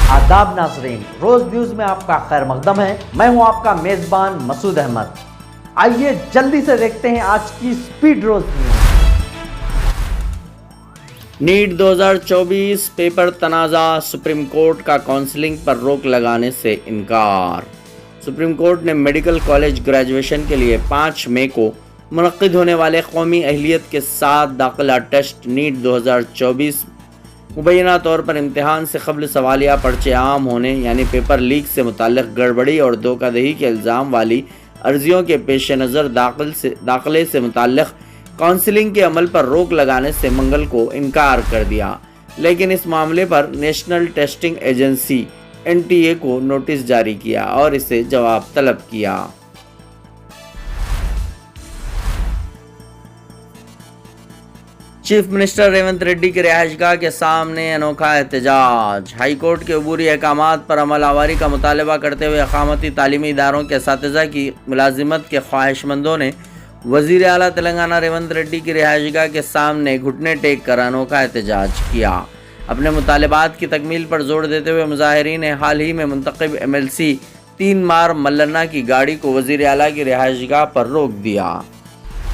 आदाब नाजरीन, रोज न्यूज में आपका खैर मकदम है। मैं हूं आपका मेजबान मसूद अहमद। आइए जल्दी से देखते हैं आज की स्पीड रोज न्यूज। नीट 2024 पेपर तनाज़ा, सुप्रीम कोर्ट का काउंसलिंग पर रोक लगाने से इनकार। सुप्रीम कोर्ट ने मेडिकल कॉलेज ग्रेजुएशन के लिए 5 मई को मुनक्किद होने वाले कौमी अहलियत के साथ दाखिला टेस्ट नीट 2024 मुबैना तौर पर इम्तिहान से कबल सवालिया पर्चे आम होने यानी पेपर लीक से मुताल्लिक़ गड़बड़ी और धोखाधड़ी के इल्ज़ाम वाली अर्जियों के पेश नज़र दाखिले से मुताल्लिक़ काउंसलिंग के अमल पर रोक लगाने से मंगल को इनकार कर दिया। लेकिन इस मामले पर नेशनल टेस्टिंग एजेंसी NTA को नोटिस जारी किया और इसे जवाब तलब किया। चीफ मिनिस्टर रेवंत रेड्डी की रिहाइशगाह के सामने अनोखा एहतजाज। हाई कोर्ट के अबूरी अहकामात पर अमल आवारी का मुतालबा करते हुए अकामती तालीमी इदारों के असातिज़ा की मुलाजिमत के ख्वाहिशमंदों ने वज़ीर आला तेलंगाना रेवंत रेड्डी की रिहाइशगाह के सामने घुटने टेक कर अनोखा एहतजाज किया। अपने मुतालबात की तकमील पर जोर देते हुए मुजाहिरीन ने हाल ही में मुंतखब MLC 3 मार मल्लाना की गाड़ी को वज़ीर आला की रिहाइशगाह पर रोक दिया।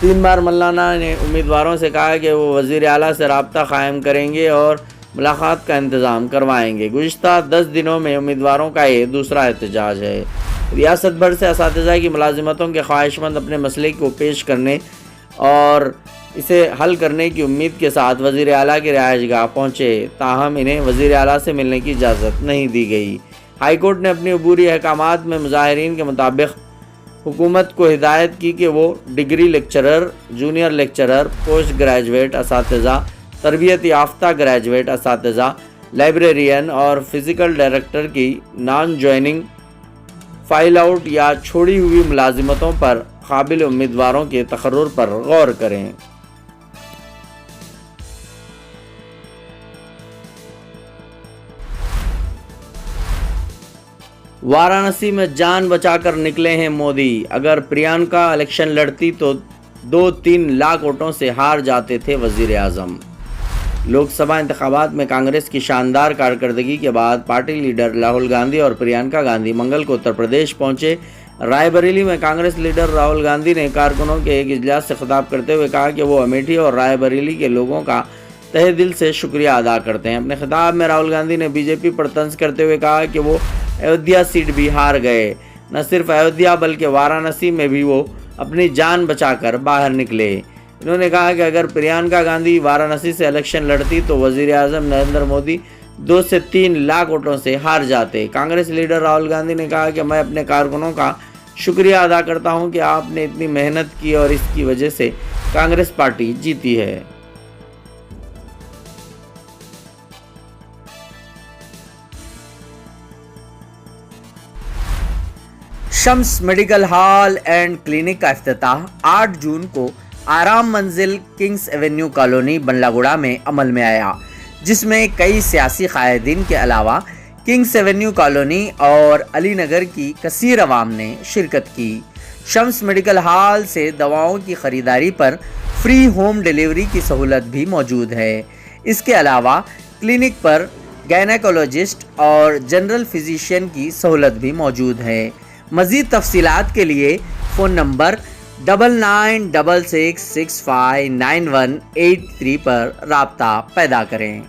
3 मार मल्लाना ने उम्मीदवारों से कहा कि वो वज़ीर आला से राब्ता कायम करेंगे और मुलाकात का इंतज़ाम करवाएंगे। गुज़िश्ता 10 दिनों में उम्मीदवारों का ये दूसरा एहतजाज है। रियासत भर से असातिज़ा की मुलाजिमतों के ख्वाहिशमंद अपने मसले को पेश करने और इसे हल करने की उम्मीद के साथ वज़ीर आला की रिहाइशगाह पहुँचे, ताहम इन्हें वज़ीर आला से मिलने की इजाज़त नहीं दी गई। हाई कोर्ट ने अपनी अबूरी अहकामात में मुजाहिरीन के मुताबिक हुकूमत को हिदायत की कि वो degree lecturer, junior lecturer, post graduate असातिज़ा, तरबियत याफ्ता ग्रेजुएट असातिज़ा, लाइब्रेरियन और फिज़िकल डायरेक्टर की नॉन जॉइनिंग, फाइल आउट या छोड़ी हुई मुलाजिमतों पर काबिल उम्मीदवारों के तकर्रुर पर गौर करें। वाराणसी में जान बचाकर निकले हैं मोदी। अगर प्रियंका इलेक्शन लड़ती तो 2-3 लाख वोटों से हार जाते थे वज़ीर आज़म। लोकसभा इंतखाबात में कांग्रेस की शानदार कारकर्दगी के बाद पार्टी लीडर राहुल गांधी और प्रियंका गांधी मंगल को उत्तर प्रदेश पहुंचे। रायबरेली में कांग्रेस लीडर राहुल गांधी ने कारकुनों के एक इजलास से खिताब करते हुए कहा कि वो अमेठी और रायबरेली के लोगों का तहे दिल से शुक्रिया अदा करते हैं। अपने खिताब में राहुल गांधी ने बीजेपी पर तंज करते हुए कहा कि वो अयोध्या सीट भी हार गए। न सिर्फ अयोध्या बल्कि वाराणसी में भी वो अपनी जान बचाकर बाहर निकले। इन्होंने कहा कि अगर प्रियंका गांधी वाराणसी से इलेक्शन लड़ती तो वज़ीर आज़म नरेंद्र मोदी 2 से 3 लाख वोटों से हार जाते। कांग्रेस लीडर राहुल गांधी ने कहा कि मैं अपने कारकुनों का शुक्रिया अदा करता हूं कि आपने इतनी मेहनत की और इसकी वजह से कांग्रेस पार्टी जीती है। Shams medical hall and clinic का इफ्तिताह 8 जून को आराम मंजिल किंग्स एवेन्यू कॉलोनी बंडलागुड़ा में अमल में आया, जिसमें कई सियासी कायदीन के अलावा किंग्स एवेन्यू कॉलोनी और अली नगर की कसीर अवाम ने शिरकत की। शम्स मेडिकल हॉल से दवाओं की ख़रीदारी पर फ्री होम डिलीवरी की सहूलत भी मौजूद है। इसके अलावा क्लिनिक पर गायनेकोलॉजिस्ट और जनरल फिजिशियन की सहूलत भी मौजूद है। मज़ीद तफसीलात के लिए फ़ोन नंबर 9966659183 पर राब्ता पैदा करें।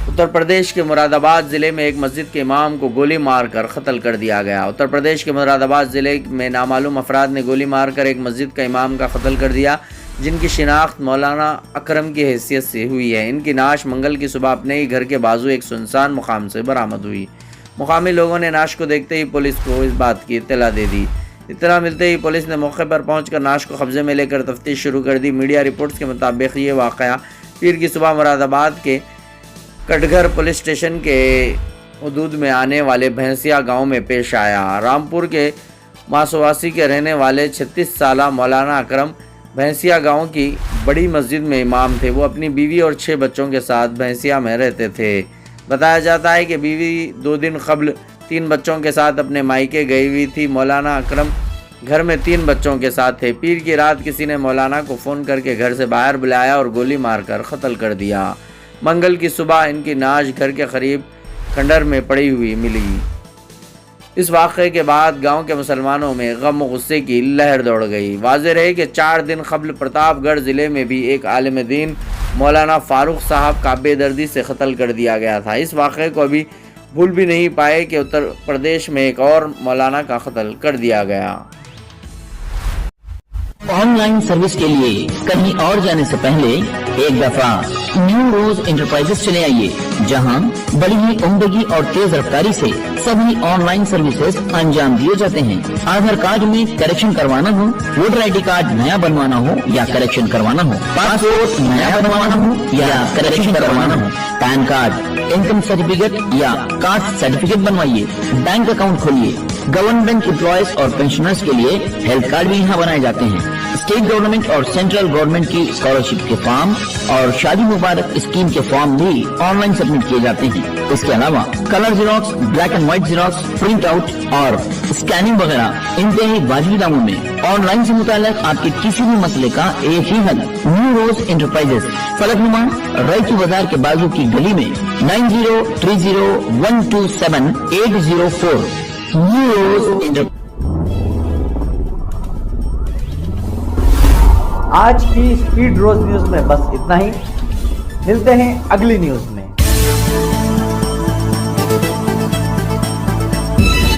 उत्तर प्रदेश के मुरादाबाद ज़िले में एक मस्जिद के इमाम को गोली मारकर कत्ल कर दिया गया। उत्तर प्रदेश के मुरादाबाद ज़िले में नामालूम अफराद ने गोली मारकर एक मस्जिद का इमाम का कत्ल कर दिया, जिनकी शिनाख्त मौलाना अकरम की हैसियत से हुई है। इनकी नाश मंगल की सुबह अपने ही घर के बाजू एक सुनसान मुकाम से बरामद हुई। मुकामी लोगों ने नाश को देखते ही पुलिस को इस बात की इत्तला दे दी। इत्तला मिलते ही पुलिस ने मौके पर पहुंचकर नाश को कब्जे में लेकर तफ्तीश शुरू कर दी। मीडिया रिपोर्ट्स के मुताबिक ये वाक़या پیر کی صبح مراد آباد کے کٹگھر پولیس اسٹیشن کے حدود میں آنے والے بھینسیا گاؤں میں پیش آیا۔ رامپور کے ماسواسی کے رہنے والے 36 سالہ مولانا اکرم بھینسیا گاؤں کی بڑی مسجد میں امام تھے۔ وہ اپنی بیوی اور 6 بچوں کے ساتھ بھینسیا میں رہتے تھے۔ بتایا جاتا ہے کہ بیوی 2 دن قبل 3 بچوں کے ساتھ اپنے مائکے گئی ہوئی تھی۔ مولانا اکرم گھر میں 3 بچوں کے ساتھ تھے۔ پیر کی رات کسی نے مولانا کو فون کر کے گھر سے باہر بلایا اور گولی مار کر قتل کر دیا۔ منگل کی صبح ان کی نعش گھر کے قریب کھنڈر میں پڑی ہوئی ملی۔ اس واقعے کے بعد گاؤں کے مسلمانوں میں غم و غصے کی لہر دوڑ گئی۔ واضح رہے کہ 4 دن قبل پرتاپ گڑھ ضلع میں بھی ایک عالم دین مولانا فاروق صاحب کا بے دردی سے قتل کر دیا گیا تھا۔ اس واقعے کو ابھی بھول بھی نہیں پائے کہ اتر پردیش میں ایک اور مولانا کا قتل کر دیا گیا۔ آن لائن سروس کے لیے کہیں اور جانے سے پہلے ایک دفعہ نیو روز انٹرپرائزز چلے آئیے، جہاں بڑی ہی عمدگی اور تیز رفتاری سے سبھی آن لائن سروسز انجام دیے جاتے ہیں۔ آدھار کارڈ میں کریکشن کروانا ہو، ووٹر آئی ڈی کارڈ نیا بنوانا ہو یا کریکشن کروانا ہو، پاسپورٹ نیا بنوانا ہو یا کریکشن کروانا ہو، پین کارڈ، انکم سرٹیفکیٹ یا کاسٹ سرٹیفکیٹ بنوائیے، بینک اکاؤنٹ کھولیے۔ گورنمنٹ امپلائیز اور پینشنرز کے لیے ہیلتھ کارڈ بھی یہاں بنائے جاتے ہیں۔ اسٹیٹ گورنمنٹ اور سینٹرل گورنمنٹ کی اسکالرشپ کے فارم اور شادی مبارک اسکیم کے فارم بھی آن لائن سبمٹ کیے جاتے ہیں۔ اس کے علاوہ colour Xerox, black and white Xerox, print out اور اسکیننگ وغیرہ انتہائی واجبی داموں میں۔ آن لائن سے متعلق آپ کے کسی بھی مسئلے کا ایک ہی حل، نیو روز انٹرپرائزز، فلک نما ریچی بازار کے بازو کی گلی میں 9030127804 نیو روز آج کی اسپیڈ روز نیوز میں بس اتنا ہی۔ ملتے ہیں اگلی نیوز میں۔